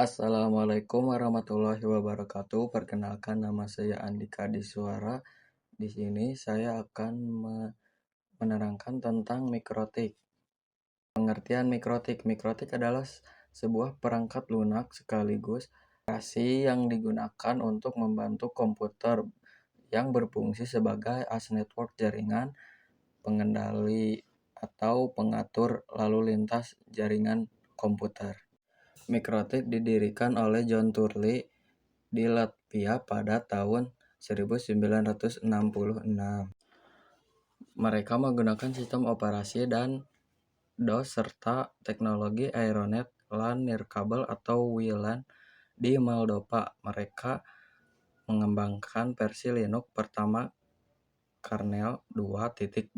Assalamualaikum warahmatullahi wabarakatuh. Perkenalkan, nama saya Andika Diswara. Di sini saya akan menerangkan tentang mikrotik. Pengertian mikrotik. Mikrotik adalah sebuah perangkat lunak sekaligus operasi yang digunakan untuk membantu komputer yang berfungsi sebagai as network jaringan, pengendali atau pengatur lalu lintas jaringan komputer. Mikrotik didirikan oleh John Turley di Latvia pada tahun 1966. Mereka menggunakan sistem operasi dan DOS serta teknologi Aeronet LAN Nirkabel atau WLAN di Moldova. Mereka mengembangkan versi Linux pertama kernel 2.2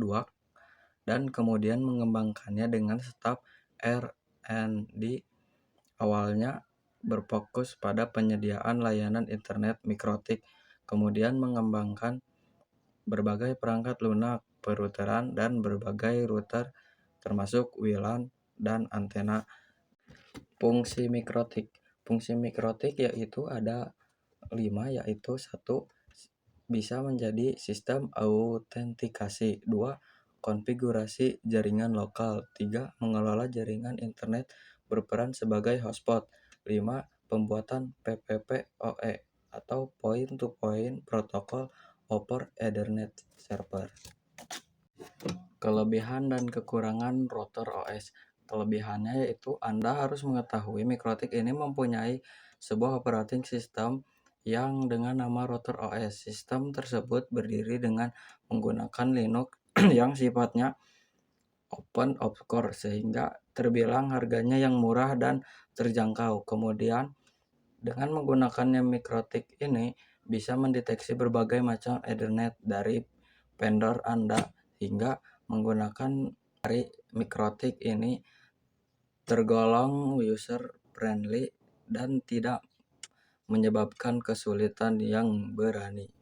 dan kemudian mengembangkannya dengan staf R&D. Awalnya berfokus pada penyediaan layanan internet mikrotik, kemudian mengembangkan berbagai perangkat lunak, peruteran, dan berbagai router termasuk WLAN dan antena. Fungsi mikrotik. Fungsi mikrotik yaitu ada 5, yaitu 1. Bisa menjadi sistem autentikasi. 2. Konfigurasi jaringan lokal. 3. Mengelola jaringan internet berperan sebagai hotspot. 5. Pembuatan PPPoE atau Point to Point Protocol over Ethernet Server. Kelebihan dan kekurangan router OS. Kelebihannya yaitu Anda harus mengetahui mikrotik ini mempunyai sebuah operating system yang dengan nama router OS. Sistem tersebut berdiri dengan menggunakan Linux yang sifatnya open of core sehingga terbilang harganya yang murah dan terjangkau. Kemudian dengan menggunakannya mikrotik ini bisa mendeteksi berbagai macam Ethernet dari vendor Anda, hingga menggunakan dari mikrotik ini tergolong user friendly dan tidak menyebabkan kesulitan yang berani.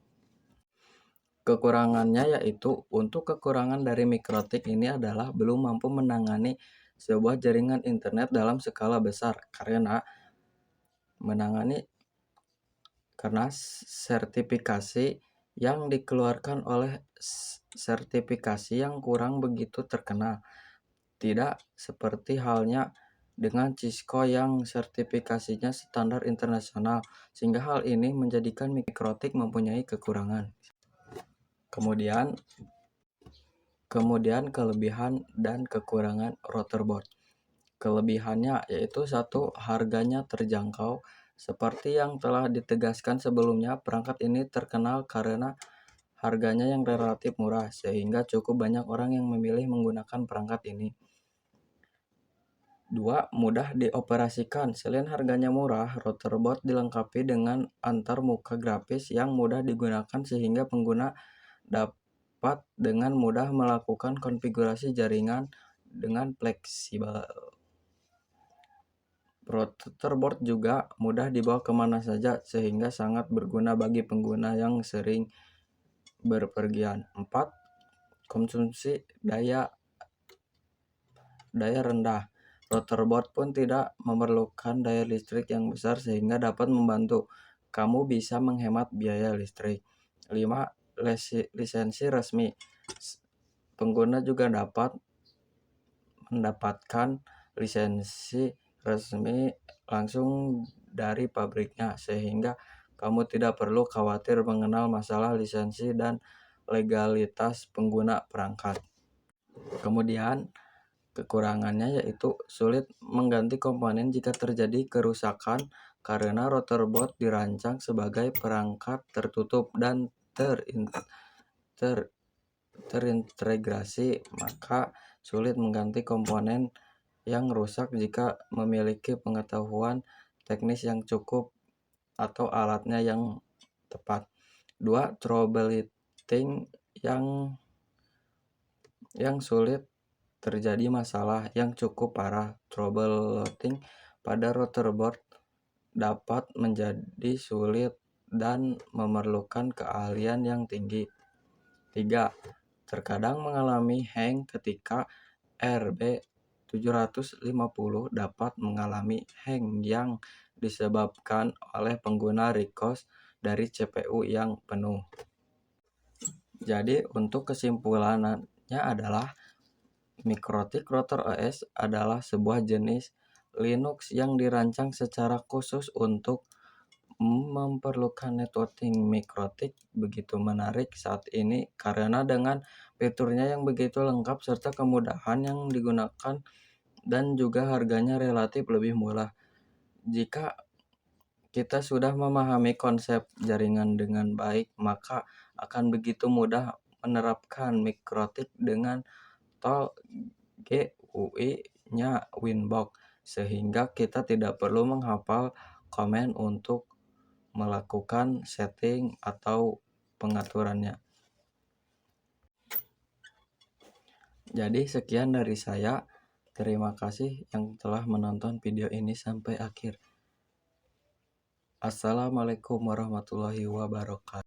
Kekurangannya yaitu untuk kekurangan dari mikrotik ini adalah belum mampu menangani sebuah jaringan internet dalam skala besar karena sertifikasi yang dikeluarkan oleh sertifikasi yang kurang begitu terkenal. Tidak seperti halnya dengan Cisco yang sertifikasinya standar internasional, sehingga hal ini menjadikan mikrotik mempunyai kekurangan. Kemudian kelebihan dan kekurangan routerboard. Kelebihannya yaitu 1. Harganya terjangkau. Seperti yang telah ditegaskan sebelumnya, perangkat ini terkenal karena harganya yang relatif murah, sehingga cukup banyak orang yang memilih menggunakan perangkat ini. 2. Mudah dioperasikan. Selain harganya murah, routerboard dilengkapi dengan antarmuka grafis yang mudah digunakan sehingga pengguna dapat dengan mudah melakukan konfigurasi jaringan dengan fleksibel. Routerboard juga mudah dibawa kemana saja sehingga sangat berguna bagi pengguna yang sering berpergian. 4. Konsumsi daya rendah. Routerboard pun tidak memerlukan daya listrik yang besar sehingga dapat membantu kamu bisa menghemat biaya listrik. 5. Lisensi resmi. Pengguna juga dapat mendapatkan lisensi resmi langsung dari pabriknya sehingga kamu tidak perlu khawatir mengenal masalah lisensi dan legalitas pengguna perangkat. Kemudian kekurangannya yaitu sulit mengganti komponen jika terjadi kerusakan karena routerboard dirancang sebagai perangkat tertutup dan terintegrasi, maka sulit mengganti komponen yang rusak jika memiliki pengetahuan teknis yang cukup atau alatnya yang tepat. 2. Troubleshooting yang sulit. Terjadi masalah yang cukup parah. Troubleshooting pada routerboard dapat menjadi sulit dan memerlukan keahlian yang tinggi. 3. Terkadang mengalami hang ketika RB750 dapat mengalami hang yang disebabkan oleh pengguna request dari CPU yang penuh. Jadi untuk kesimpulannya adalah Mikrotik Rotor OS adalah sebuah jenis Linux yang dirancang secara khusus untuk memerlukan networking. Mikrotik begitu menarik saat ini karena dengan fiturnya yang begitu lengkap serta kemudahan yang digunakan dan juga harganya relatif lebih murah. Jika kita sudah memahami konsep jaringan dengan baik, maka akan begitu mudah menerapkan mikrotik dengan tool GUI-nya Winbox, sehingga kita tidak perlu menghafal komen untuk melakukan setting atau pengaturannya. Jadi sekian dari saya. Terima kasih yang telah menonton video ini sampai akhir. Assalamualaikum warahmatullahi wabarakatuh.